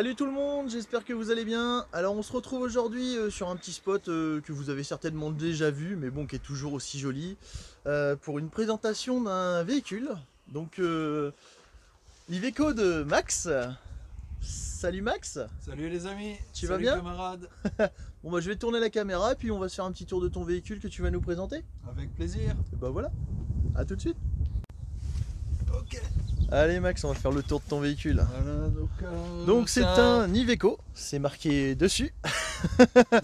Salut tout le monde, j'espère que vous allez bien. Alors on se retrouve aujourd'hui sur un petit spot que vous avez certainement déjà vu, mais bon qui est toujours aussi joli, pour une présentation d'un véhicule. Donc l'Iveco de Max. Salut Max. Salut les amis. Tu vas Salut bien? camarades. Bon bah je vais tourner la caméra et puis on va se faire un petit tour de ton véhicule que tu vas nous présenter. Avec plaisir. Et bah voilà, à tout de suite. Ok. Allez Max, on va faire le tour de ton véhicule. Voilà, Donc c'est un Iveco, c'est marqué dessus.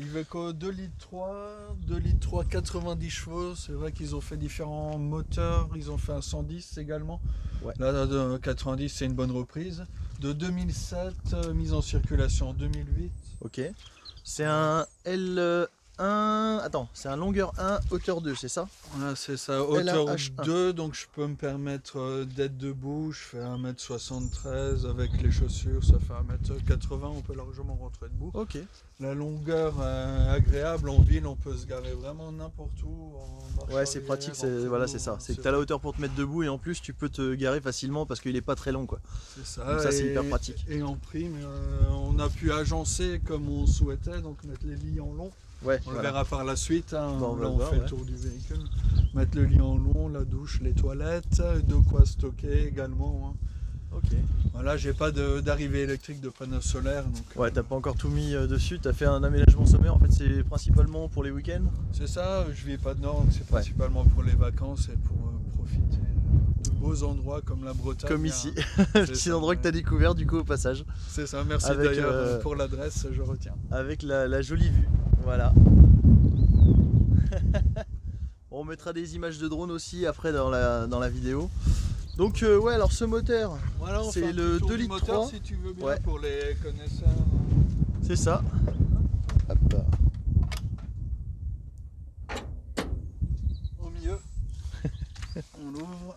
Iveco 2 litres 3, 2 litres 3, 90 chevaux. C'est vrai qu'ils ont fait différents moteurs. Ils ont fait un 110 également. Ouais. Là, de 90, c'est une bonne reprise. De 2007, mise en circulation en 2008. Ok. C'est un L1. Attends, c'est un longueur 1, hauteur 2, c'est ça? Voilà, c'est ça, hauteur L1H1. 2, donc je peux me permettre d'être debout. Je fais 1m73 avec les chaussures, ça fait 1m80, on peut largement rentrer debout. Ok. La longueur agréable en ville, on peut se garer vraiment n'importe où. En marche Ouais, c'est arrière, pratique, en vélo, voilà, c'est ça. C'est que tu as la hauteur pour te mettre debout et en plus tu peux te garer facilement parce qu'il est pas très long quoi. C'est ça, Donc ça c'est hyper pratique. Et en prime, on a pu agencer comme on souhaitait, donc mettre les lits en long. Ouais, On voilà. le verra par la suite, hein. Bon, Là on on va fait voir, le tour du véhicule. Mettre le lit en long, la douche, les toilettes, de quoi stocker également, hein. Ok. Voilà, j'ai pas d'arrivée électrique de panneaux solaires. Donc, Ouais, t'as pas encore tout mis dessus, t'as fait un aménagement sommaire, en fait c'est principalement pour les week-ends. c'est ça, je vis pas dedans, donc c'est principalement pour les vacances et pour profiter de beaux endroits comme la Bretagne. Comme ici, petit endroit que t'as découvert du coup au passage. C'est ça, merci Avec, d'ailleurs pour l'adresse, je retiens. Avec la jolie vue, voilà. On mettra des images de drone aussi après dans la vidéo. Donc ouais, alors ce moteur, Voilà, on c'est fait un le petit tour 2 du litres moteur 3. si tu veux bien, Ouais. pour les connaisseurs. C'est ça. Hop. Au milieu, on l'ouvre.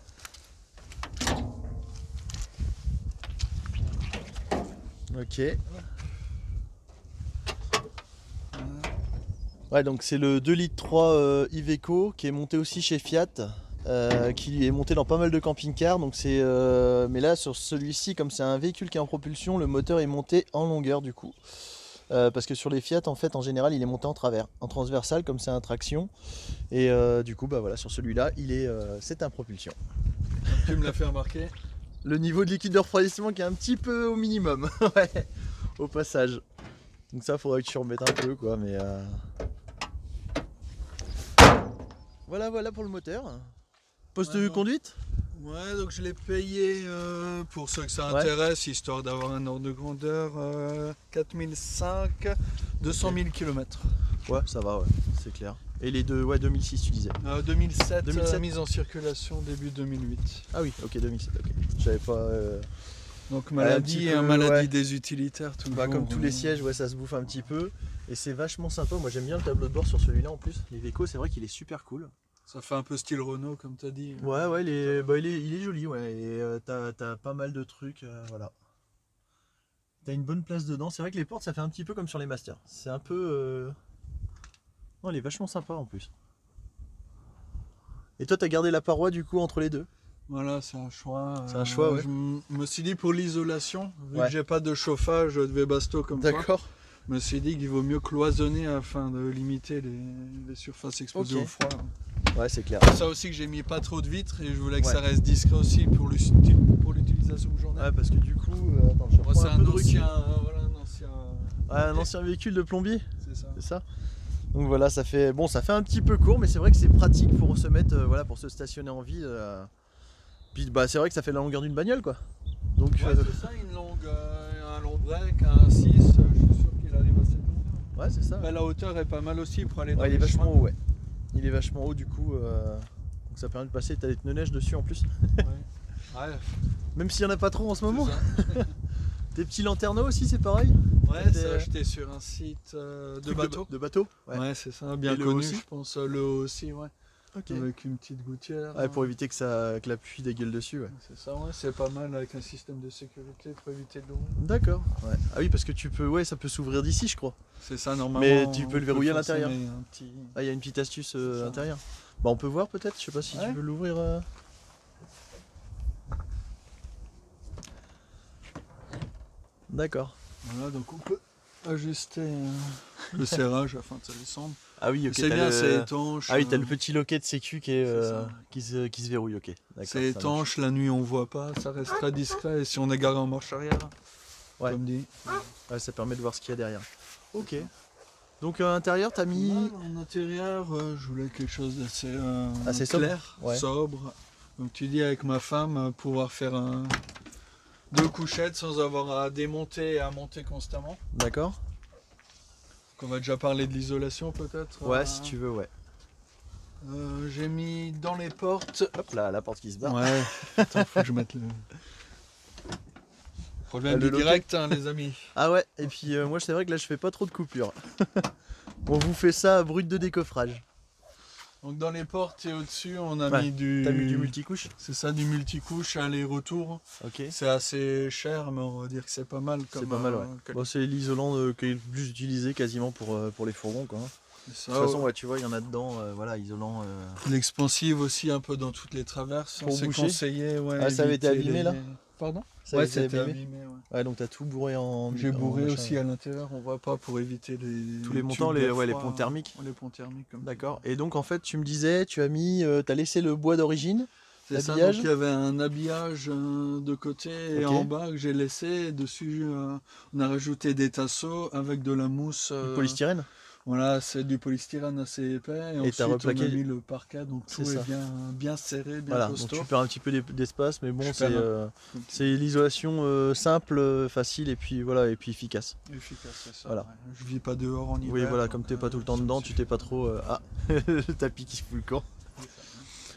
Ok. Ouais, donc c'est le 2 litres 3 Iveco qui est monté aussi chez Fiat, qui est monté dans pas mal de camping-cars. Donc c'est, mais là sur celui-ci, comme c'est un véhicule qui est en propulsion, le moteur est monté en longueur du coup. Parce que sur les Fiat, en fait, en général, il est monté en travers, en transversal, comme c'est un traction. Et du coup, bah voilà, sur celui-là, c'est un propulsion. Tu me l'as fait remarquer. Le niveau de liquide de refroidissement qui est un petit peu au minimum, ouais, au passage. Donc ça, faudrait que tu remettes un peu, quoi, mais... Voilà pour le moteur. Poste de conduite? Ouais, donc je l'ai payé pour ceux que ça Ouais. intéresse, histoire d'avoir un ordre de grandeur, 4005, 200 000 km. Ouais, ça va, ouais, c'est clair. Et les deux, ouais, 2006 tu disais. 2007, 2007. mise en circulation début 2008. Ah oui, ok, 2007, ok. J'avais pas... Donc un maladie, petit peu, maladie ouais. des utilitaires, tout Bah, comme tous les sièges, ouais, ça se bouffe un petit peu. Et c'est vachement sympa, moi j'aime bien le tableau de bord sur celui-là en plus. L'Iveco, c'est vrai qu'il est super cool. Ça fait un peu style Renault, comme tu as dit. Ouais, il est joli, ouais. Et t'as pas mal de trucs, voilà. T'as une bonne place dedans. C'est vrai que les portes, ça fait un petit peu comme sur les Masters. C'est un peu... Non, il est vachement sympa en plus. Et toi, t'as gardé la paroi du coup entre les deux? Voilà, c'est un choix. C'est un choix, ouais. Je me suis dit pour l'isolation, vu Ouais. que j'ai pas de chauffage de basto comme toi, D'accord. je me suis dit qu'il vaut mieux cloisonner afin de limiter les surfaces exposées Ok. au froid. Ouais, c'est clair. C'est ça aussi que j'ai mis pas trop de vitres et je voulais que Ouais. ça reste discret aussi pour l'utilisation journalière. Ouais, parce que du coup, attends, je Moi, reprends c'est un peu de recul. voilà, Un ancien véhicule de plombier, c'est ça. c'est ça? Donc voilà, ça fait un petit peu court, mais c'est vrai que c'est pratique pour se mettre, voilà, pour se stationner en ville. Puis bah c'est vrai que ça fait la longueur d'une bagnole, quoi. Donc Ouais, c'est ça, un long break, un 6, je suis sûr qu'il arrive à cette longueur. ouais, c'est ça. Bah, la hauteur est pas mal aussi pour aller dans Ouais, il est les vachement chemins. haut, ouais. Il est vachement haut du coup, donc ça permet de passer. T'as des pneus neige dessus en plus, Ouais, même s'il y en a pas trop en ce moment. c'est ça. Des petits lanterneaux aussi, c'est pareil. Ouais, Des- c'est acheté sur un site de Truc bateau. De bateau. Ouais. Ouais, c'est ça, bien Et le connu, haut aussi je pense. Le haut aussi, ouais. Ok. Avec une petite gouttière. Ouais, pour éviter que la pluie dégueule dessus, ouais. C'est ça, ouais, c'est pas mal avec un système de sécurité pour éviter de l'eau. D'accord. Ouais. Ah oui, parce que tu peux, ouais, ça peut s'ouvrir d'ici, je crois. C'est ça, normalement. Mais tu peux le on verrouiller à forcer, l'intérieur. mais un petit- Ah, il y a une petite astuce C'est à ça. l'intérieur. Bah, on peut voir peut-être. Je sais pas si Ouais. tu veux l'ouvrir. D'accord. Voilà, donc on peut ajuster le serrage afin que ça descende. Ah oui, ok. C'est bien, c'est étanche. Ah oui, t'as le petit loquet de sécu qui, est, C'est ça. qui se verrouille, ok. D'accord, C'est étanche, la nuit on voit pas, ça reste très discret. Et si on est garé en marche arrière, Ouais. comme dit. Ouais, ça permet de voir ce qu'il y a derrière. Ok. Donc à l'intérieur, t'as mis... En intérieur, je voulais quelque chose d'assez Assez sobre. clair, Ouais. sobre. Donc tu dis avec ma femme, pouvoir faire deux couchettes sans avoir à démonter et à monter constamment. D'accord. Donc on va déjà parler de l'isolation peut-être. Ouais, si tu veux, ouais. J'ai mis dans les portes. Hop là, la porte qui se barre. Ouais, attends, faut que je mette le. Problème Le du loquet. direct, hein, les amis. Ah ouais, et puis moi c'est vrai que là je fais pas trop de coupures. On vous fait ça à brut de décoffrage. Donc dans les portes et au-dessus, on a Ouais, mis du. T'as mis du multicouche? C'est ça, du multicouche aller-retour. Ok. C'est assez cher, mais on va dire que c'est pas mal. C'est pas mal, ouais. Bon, c'est l'isolant qui est le plus utilisé quasiment pour les fourgons, quoi. De toute façon, ouais, tu vois, il y en a dedans, voilà, isolant. L'expansive aussi, un peu dans toutes les traverses. Pour C'est boucher. conseillé. Ouais, Ah, ça avait été éviter abîmé, là? Pardon? Ça Ouais, avait été c'était abîmé. abîmé. Ouais. Ouais, donc t'as tout bourré en. J'ai bourré machin, aussi ouais. à l'intérieur, on voit pas pour éviter les. Tous les montants, tubes d'air les froid, ponts thermiques. Les ponts thermiques, comme D'accord. Et donc en fait, tu me disais, tu as mis, t'as laissé le bois d'origine. c'est ça, L'habillage. donc il y avait un habillage de côté et Ok. en bas que j'ai laissé. Et dessus, on a rajouté des tasseaux avec de la mousse. Du polystyrène. Voilà, c'est du polystyrène assez épais. Et t'as ensuite, replaqué- on a mis le parquet, donc C'est tout est ça. bien serré, bien Voilà, donc costaud. tu perds un petit peu d'espace, mais bon, Je c'est perds c'est l'isolation simple, facile et puis voilà, et puis efficace. Efficace, c'est ça. Voilà. Ouais. Je vis pas dehors en hiver. Oui, voilà, donc, comme t'es pas tout le temps ça me dedans, tu suffit. t'es pas trop. Ah, le tapis qui se fout le camp.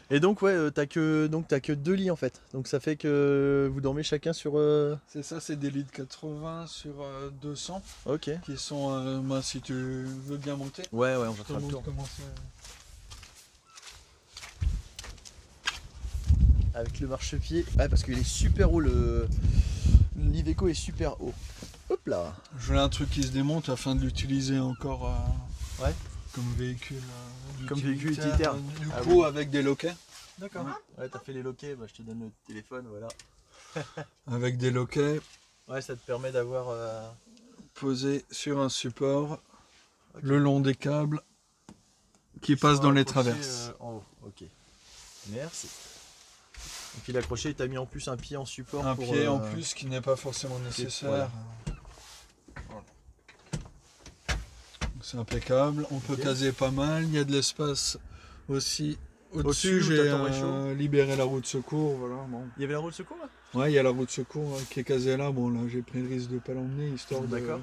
Et donc, ouais, t'as que 2 lits en fait. Donc ça fait que vous dormez chacun sur. C'est ça, c'est des lits de 80 sur 200 Ok. qui sont, moi, si tu veux bien monter. Ouais, on va Je te faire le montre tour. comment c'est. Avec le marchepied. Ouais, parce qu'il est super haut, l'Iveco est super haut. Hop là. Je voulais un truc qui se démonte afin de l'utiliser encore Ouais. comme véhicule Comme véhicule utilitaire. Du Ah coup, avec des loquets. D'accord. Ouais, t'as fait les loquets, bah, je te donne le téléphone, voilà. Avec des loquets Ouais, ça te permet d'avoir. posés sur un support Ok. le long des câbles qui passent dans les accrochés, traverses. en haut, ok. Merci. Et puis l'accroché, t'as mis en plus un pied en support. Un pour, pied en plus qui n'est pas forcément nécessaire. voilà. Voilà. C'est impeccable. On peut Ok. caser pas mal. Il y a de l'espace aussi. Au-dessus, Au-dessus, où j'ai t'as ton réchaud. libéré la roue de secours. Voilà, bon. Il y avait la roue de secours là? Ouais, il y a la roue de secours qui est casée là. Bon, là, j'ai pris le risque de ne pas l'emmener histoire D'accord.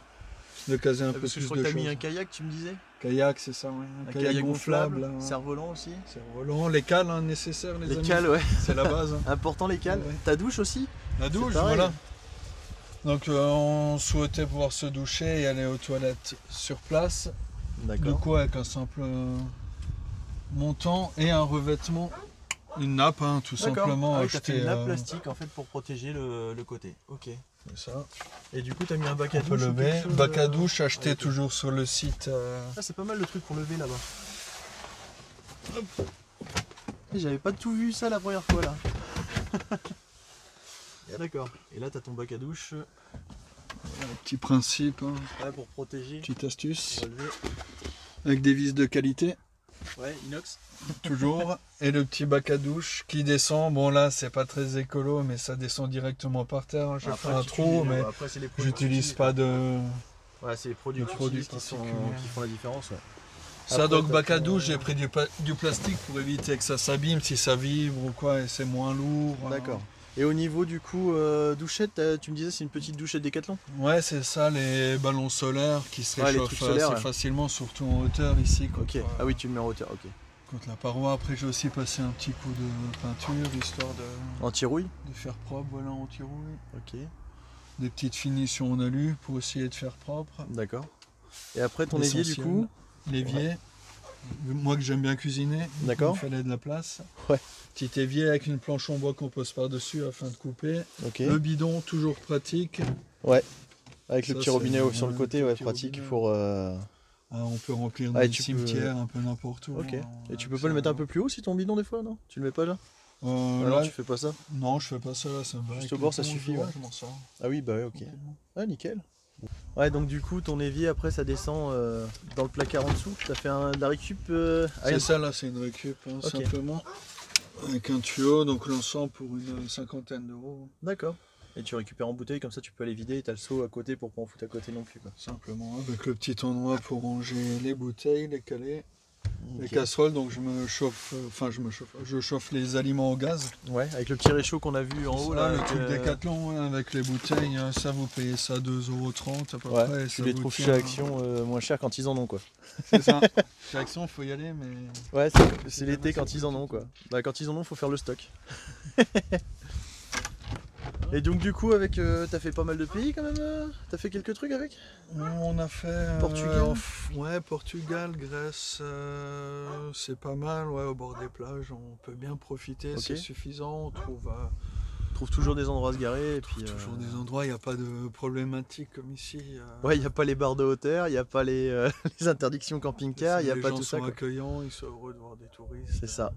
de caser un peu Parce que plus je crois de que t'as choses. mis un kayak, tu me disais? Kayak, c'est ça, ouais. Un kayak gonflable, là, ouais. cerf-volant aussi. C'est volant. Les cales hein, nécessaires, les Les amis. cales, ouais. C'est la base. Hein. Important les cales. Ouais. Ta douche aussi? La douche, pareil. voilà. Donc on souhaitait pouvoir se doucher et aller aux toilettes sur place. Du D'accord. coup avec un simple montant et un revêtement, une nappe hein, tout simplement Ah oui, t'as acheté. fait une nappe plastique en fait pour protéger le côté. Ok. C'est ça. Et du coup, t'as mis un bac à On douche. peut ou lever. quelque chose, Bac à douche acheté ok. toujours sur le site. Ah, c'est pas mal le truc pour lever là-bas. J'avais pas tout vu ça la première fois là. D'accord. Et là, t'as ton bac à douche. Petit principe, hein, Ouais, pour protéger. petite astuce. Relever. Avec des vis de qualité, Ouais, inox. toujours. Et le petit bac à douche qui descend. Bon là c'est pas très écolo mais ça descend directement par terre. Hein. J'ai Après, fait un tu trou utilises- mais après, c'est les produits que tu j'utilise utilises. pas de... Ouais, c'est les produits de que tu produits utilises qui particuliers. font la différence. Ouais. Ça Après, donc t'as bac à ton- douche, j'ai pris du plastique pour éviter que ça s'abîme si ça vibre ou quoi et c'est moins lourd. D'accord. Et au niveau du coup douchette, tu me disais c'est une petite douchette Décathlon. Ouais c'est ça les ballons solaires qui se Ouais, les réchauffent trucs solaires, assez ouais. facilement surtout en hauteur ici Ok. contre, Ah oui, tu le mets en hauteur. Ok. contre la paroi. Après j'ai aussi passé un petit coup de peinture histoire Anti-rouille. de faire propre, voilà anti-rouille. Ok. Des petites finitions en alu pour essayer de faire propre. D'accord. Et après ton évier du L'essentiel. coup. L'évier, moi que j'aime bien cuisiner, D'accord. il fallait de la place. Ouais. Petit évier avec une planche en bois qu'on pose par-dessus afin de couper. Ok. Le bidon, toujours pratique. Avec le Ça, petit robinet c'est- sur le ouais, côté, le ouais, petit pratique robinet. pour. Ah, on peut remplir Ah, dans et le tu cimetière, un peu n'importe où. Ok. hein, Et tu avec peux pas le ça. mettre un peu plus haut si ton bidon des fois, non? Tu le mets pas là? Ah Là, non, tu fais pas ça. non, je fais pas ça là, ça me va. Juste avec au bord, le ça pont, suffit, je ouais. je m'en sors. Ah oui, bah ouais, ok. Tranquillement. Ah nickel. Ouais, donc du coup, ton évier, après, ça descend dans le placard en dessous. T'as fait de la récup C'est ça, là, c'est une récup, hein, Ok. simplement. Avec un tuyau, donc l'ensemble pour une cinquantaine d'euros. D'accord. Et tu récupères en bouteille, comme ça tu peux aller vider et t'as le seau à côté pour pas en foutre à côté non plus, quoi. Simplement, avec le petit endroit pour ranger les bouteilles, les calais, les Ok. casseroles. Donc je chauffe les aliments au gaz. Ouais, avec le petit réchaud qu'on a vu en haut Là, là. le avec, truc Décathlon, hein, avec les bouteilles, ça vous payez ça 2,30 € à peu Ouais, près. tu ça les vous trouves tient- chez Action moins cher quand ils en ont, quoi. C'est ça. Chez Action, il faut y aller, mais. Ouais, c'est l'été jamais quand ça ils en coûte ont, du quoi. tout. Bah, quand ils en ont, faut faire le stock. Et donc du coup, avec, t'as fait pas mal de pays quand même. T'as fait quelques trucs avec. On a fait Portugal. ouais, Portugal, Grèce, c'est pas mal, ouais, au bord des plages, on peut bien profiter, Ok. c'est suffisant, on trouve On trouve toujours des endroits à se garer et puis. toujours des endroits, il n'y a pas de problématique comme ici. Ouais, il n'y a pas les barres de hauteur, il n'y a pas les interdictions camping-car, il n'y a les pas gens tout ça, sont quoi. accueillants, ils sont heureux de voir des touristes. C'est ça.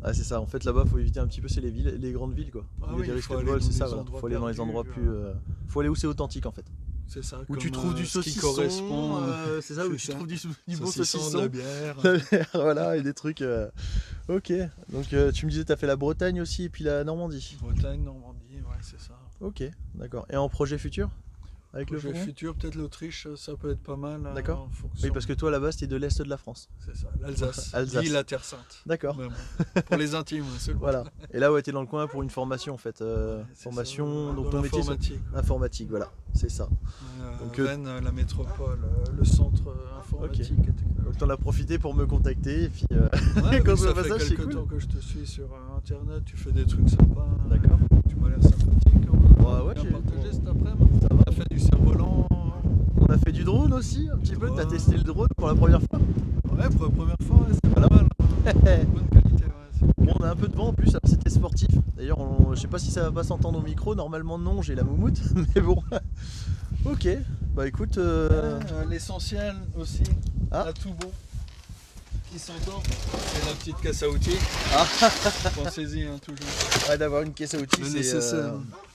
Ah, c'est ça. En fait, là-bas, faut éviter un petit peu, c'est les grandes villes, quoi. Ah Il y a oui, des il risques faut de aller vol, dans c'est des ça. Voilà. endroits Faut aller dans les perdus, endroits plus. Faut aller où c'est authentique, en fait. C'est ça, Où tu comme, trouves du ce qui saucisson. correspond, C'est ça, où c'est tu ça. trouves du bon saucisson, saucisson. de la bière. Voilà, et des trucs. Ok. Donc, tu me disais, t'as fait la Bretagne aussi et puis la Normandie. Bretagne, Normandie, ouais, c'est ça. Ok, d'accord. Et en projet futur avec le Projet fourgon. futur, peut-être l'Autriche, ça peut être pas mal. D'accord. en fonction- Oui, parce que toi, là-bas, c'était de l'Est de la France. C'est ça, l'Alsace, Alsace. l'île la Terre Sainte. D'accord. Vraiment. Pour les intimes, hein, seulement. Voilà. Et là, ouais, t'es dans le coin pour une formation, en fait. Ouais, c'est Formation, ça, donc dans ton métier, c'est l'informatique. informatique, voilà. C'est ça. Donc, Rennes, la métropole, le centre informatique et technologique. Donc t'en as profité pour me contacter et puis Ouais, quand mais je ça vois fait ça, c'est quelques cool. temps que je te suis sur internet, tu fais des trucs sympas. D'accord. Tu m'as l'air sympathique. On a Ouais, bien j'ai- partagé cet après-midi. Ça va. On a fait du cerf-volant. On a fait du drone aussi un petit peu, t'as testé le drone pour la première fois. Ouais, pour la première fois, ouais, c'est Voilà. pas mal. Bonne qualité, ouais. Bon, on a un peu de vent en plus, alors c'était sportif. D'ailleurs, je sais pas si ça va pas s'entendre au micro, normalement non, j'ai la moumoute, mais bon. Ok, bah écoute, L'essentiel aussi, Ah. à tout bon, qui s'entend, c'est la petite caisse à outils. Ah. Pensez-y, hein, toujours. ouais, d'avoir une caisse à outils, Le c'est nécessaire.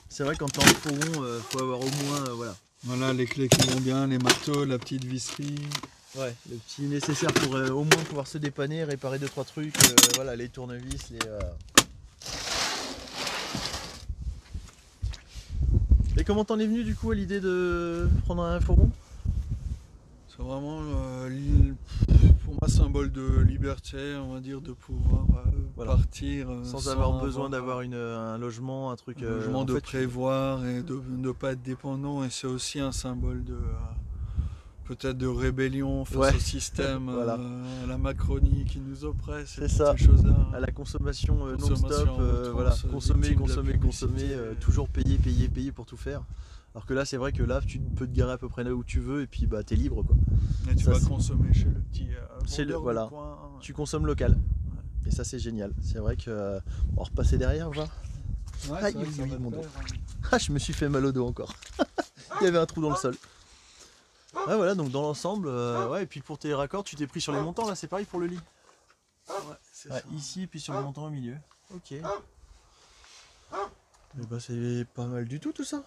c'est vrai quand t'es en fourgon, faut avoir au moins, voilà. Voilà, les clés qui vont bien, les marteaux, la petite visserie. Ouais, le petit nécessaire pour au moins pouvoir se dépanner, réparer 2-3 trucs, voilà, les tournevis, les... Et comment t'en es venu du coup à l'idée de prendre un fourgon? C'est vraiment, pour moi, symbole de liberté, on va dire, de pouvoir Voilà. partir Sans avoir besoin d'avoir un logement, un truc... un logement, en de fait, prévoir et de ne pas être dépendant. Et c'est aussi un symbole de peut-être de rébellion face Ouais. au système, Voilà. à la Macronie qui nous oppresse. C'est et ça. toutes ces choses-là. à la consommation Consommation non-stop, outrance, voilà, consommer, victime de la consommer, publicité. consommer, toujours payer, payer, payer pour tout faire. Alors que là, c'est vrai que là, tu peux te garer à peu près là où tu veux et puis bah t'es libre quoi. Et tu Ça, vas c'est- consommer chez le petit Chez le- vendeur voilà. du coin. Tu consommes local. Et ça, c'est génial. C'est vrai que on va repasser derrière, voir. Ouais, Aïe, c'est vrai que ça oui, va mon te dos. plaire, hein. Ah, je me suis fait mal au dos encore. Il y avait un trou dans le sol. Ouais, voilà, donc dans l'ensemble, ouais, et puis pour tes raccords, tu t'es pris sur les montants là, c'est pareil pour le lit. Ouais, c'est Ouais, ça. ici, et puis sur le montant au milieu. Ok. Et bah, c'est pas mal du tout ça.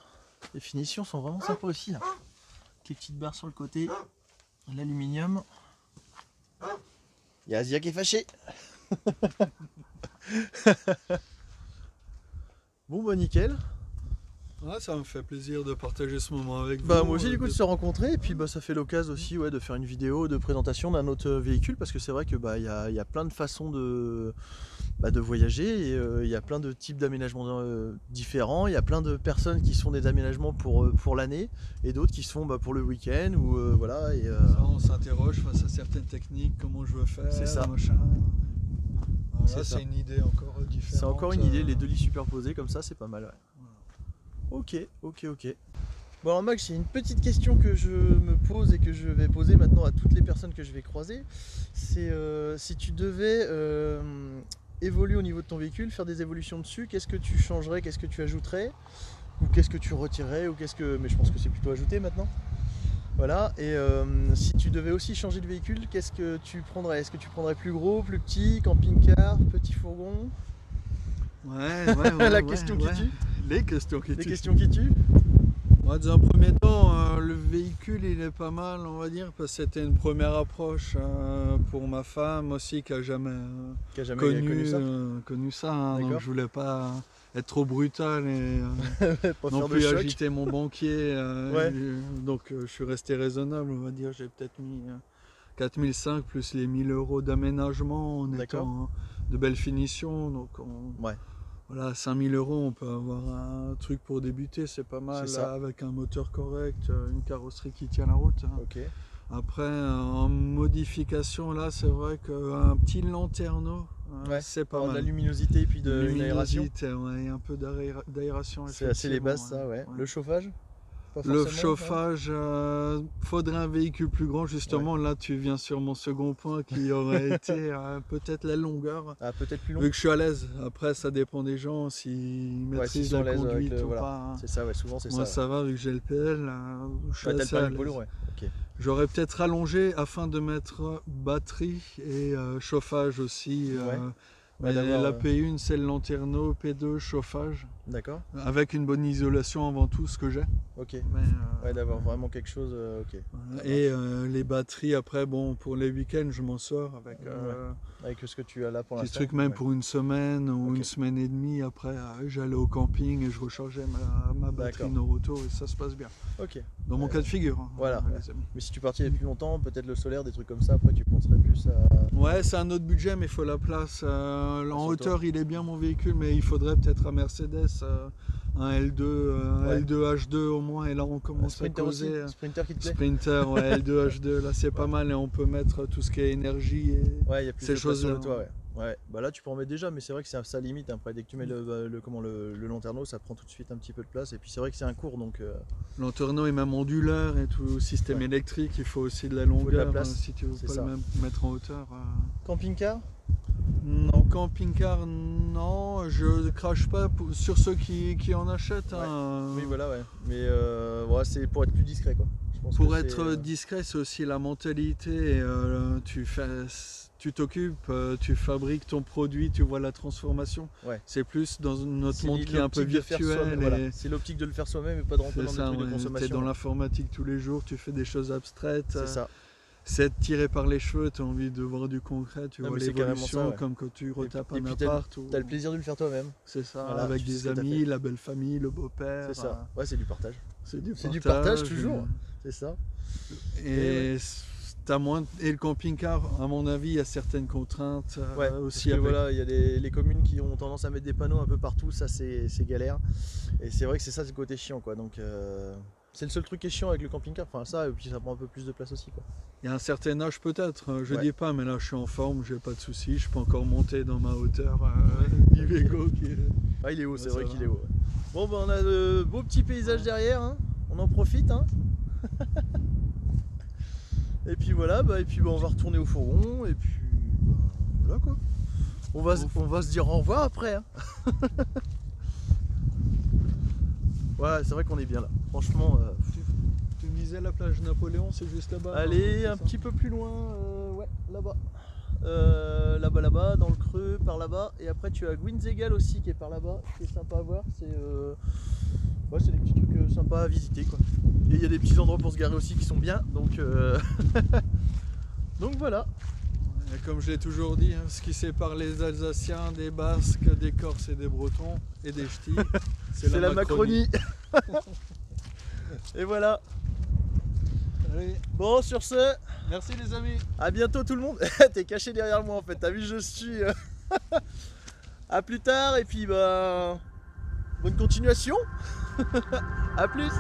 Les finitions sont vraiment sympas aussi là. Avec les petites barres sur le côté, l'aluminium. Il y a Asia qui est fâché. Bon bah nickel. Ouais, ça me fait plaisir de partager ce moment avec vous. Bah moi aussi du coup de- de se rencontrer et puis bah ça fait l'occasion aussi ouais, de faire une vidéo de présentation d'un autre véhicule parce que c'est vrai que bah il y a plein de façons de voyager et il y a plein de types d'aménagements différents, il y a plein de personnes qui se font des aménagements pour l'année et d'autres qui se font bah, pour le week-end ou voilà et Ça, on s'interroge face à certaines techniques, comment je veux faire, C'est ça. machin. Voilà, C'est ça. c'est une idée encore différente. c'est encore une idée, les deux lits superposés comme ça c'est pas mal ouais. Ok. Bon alors Max, j'ai une petite question que je me pose et que je vais poser maintenant à toutes les personnes que je vais croiser. C'est si tu devais évoluer au niveau de ton véhicule, faire des évolutions dessus, qu'est-ce que tu changerais, qu'est-ce que tu ajouterais, ou qu'est-ce que tu retirerais, ou qu'est-ce que. Mais je pense que c'est plutôt ajouté maintenant. Voilà, et si tu devais aussi changer de véhicule, qu'est-ce que tu prendrais? Est-ce que tu prendrais plus gros, plus petit, camping-car, petit fourgon? Ouais, La question qui tue. Les questions qui Les tuent. questions qui tuent? Ouais, dans un premier temps, le véhicule il est pas mal, on va dire, parce que c'était une première approche pour ma femme aussi qui a jamais, connu ça. Hein, donc je voulais pas être trop brutal et non plus agiter mon banquier. Donc je suis resté raisonnable, on va dire. J'ai peut-être mis 4005 plus les 1000 € d'aménagement en étant de belle finition. Donc voilà, 5000 €, on peut avoir un truc pour débuter, c'est pas mal, avec un moteur correct, une carrosserie qui tient la route. Hein. Après, en modification, là, c'est vrai qu'un petit lanterneau, c'est pas mal. De la luminosité et puis de l'aération. Et un peu d'aération. C'est assez les bases, ça, ouais. Le chauffage? Le chauffage, faudrait un véhicule plus grand, justement. Là, tu viens sur mon second point qui aurait été peut-être la longueur. Ah, peut-être plus long. Vu que je suis à l'aise. Après, ça dépend des gens, s'ils maîtrisent la conduite ou pas. C'est ça, souvent c'est ça. Moi, ça va, vu que j'ai le PL. Je suis assez à l'aise. J'aurais peut-être rallongé afin de mettre batterie et chauffage aussi. Mais la P1 c'est le lanterneau, P2 chauffage. D'accord. Avec une bonne isolation avant tout, ce que j'ai. Mais, d'avoir vraiment quelque chose. Voilà. Et les batteries après, bon, pour les week-ends je m'en sors avec. Avec ce que tu as là pour l'instant. Des trucs même pour une semaine ou une semaine et demie. Après j'allais au camping et je rechargeais ma batterie Noroto et ça se passe bien. Dans mon cas de figure. Hein, voilà. Les amis. Mais si tu partais plus longtemps, peut-être le solaire, des trucs comme ça, après tu penserais plus à. Ouais, c'est un autre budget, mais il faut la place. En hauteur, il est bien mon véhicule, mais il faudrait peut-être un Mercedes, un L2, L2 H2 au moins. Et là, on commence à causer. Sprinter qui te plaît? Sprinter, L2 H2, là c'est pas mal et on peut mettre tout ce qui est énergie et il y a plus ces choses-là. Bah là tu peux en mettre déjà, mais c'est vrai que c'est ça limite. Après, dès que tu mets le lanterneau, ça prend tout de suite un petit peu de place. Et puis c'est vrai que c'est un court, donc. Lanterneau est même onduleur et tout le système électrique, il faut aussi de la longueur. De la place. Si tu veux pas le mettre en hauteur. Camping-car? Non, camping-car, non, je crache pas sur ceux qui en achètent. Oui, voilà, mais c'est pour être plus discret, quoi. Je pense pour être discret, c'est aussi la mentalité. Tu t'occupes, tu fabriques ton produit, tu vois la transformation. C'est plus dans notre monde qui est un peu virtuel. C'est l'optique de le faire soi-même et pas de rentrer dans des trucs de consommation. Tu es dans l'informatique tous les jours, tu fais des choses abstraites. C'est ça. C'est tiré par les cheveux, tu as envie de voir du concret, tu vois l'évolution, comme quand tu retapes un appart. Tu as le plaisir de le faire toi-même. C'est ça, avec des amis, la belle famille, le beau-père. C'est ça, c'est du partage. C'est du partage toujours, c'est ça. Et le camping-car, à mon avis, il y a certaines contraintes aussi. Voilà, il y a les communes qui ont tendance à mettre des panneaux un peu partout, ça c'est galère. Et c'est vrai que c'est le côté chiant, quoi. Donc c'est le seul truc qui est chiant avec le camping-car, et puis ça prend un peu plus de place aussi, quoi. Il y a un certain âge peut-être, je dis pas, mais là je suis en forme, j'ai pas de soucis, je peux encore monter dans ma hauteur d'Iveco. Il est haut, c'est vrai qu'il est haut. Bon, on a de beaux petits paysages derrière, hein. On en profite. Hein. Et puis voilà, on va retourner au fourgon, et puis voilà, quoi. On va se dire au revoir après. Hein. Ouais, c'est vrai qu'on est bien là, franchement. Tu me disais la plage Napoléon, c'est juste là-bas? Allez, un petit peu plus loin, là-bas. Là-bas, dans le creux, par là-bas. Et après, tu as Guinzegal aussi qui est par là-bas, qui est sympa à voir. C'est des petits trucs sympas à visiter, quoi. Et il y a des petits endroits pour se garer aussi qui sont bien, donc donc voilà. Et comme je l'ai toujours dit, hein, ce qui sépare les Alsaciens des Basques, des Corses et des Bretons et des Ch'tis, c'est la Macronie. Et voilà. Allez. Bon, sur ce, merci les amis. À bientôt tout le monde. T'es caché derrière moi en fait, t'as vu je suis. À plus tard et puis bonne continuation. À plus.